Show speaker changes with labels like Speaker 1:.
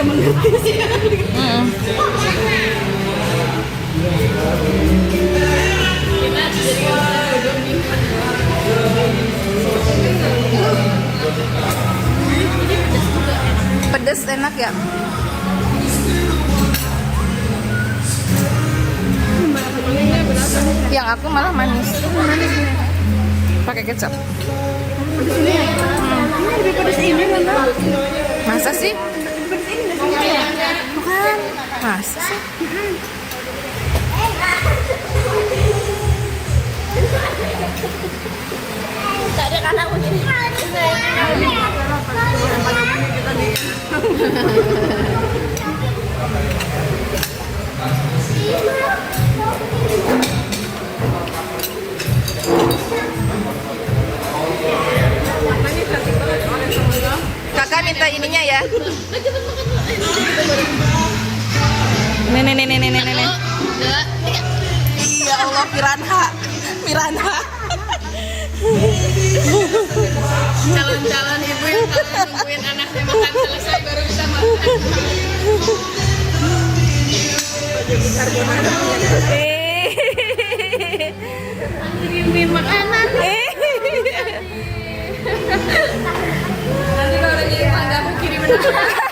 Speaker 1: mengerti sih.
Speaker 2: Pedes enak ya. Yang aku malah manis. Pakai kecap.
Speaker 1: Lebih pedes ini mana?
Speaker 2: Masa sih?
Speaker 1: Bukan.
Speaker 2: Masa sih?
Speaker 1: Tak ada karena aku gini.
Speaker 2: Kakak minta ininya ya. Nih. Ya Allah, piranha.
Speaker 1: Calon-calon ibu yang kalau nungguin anaknya makan selesai baru bisa makan. Kirimin makanan. Nanti kalau lagi mangga aku kirimin makanan.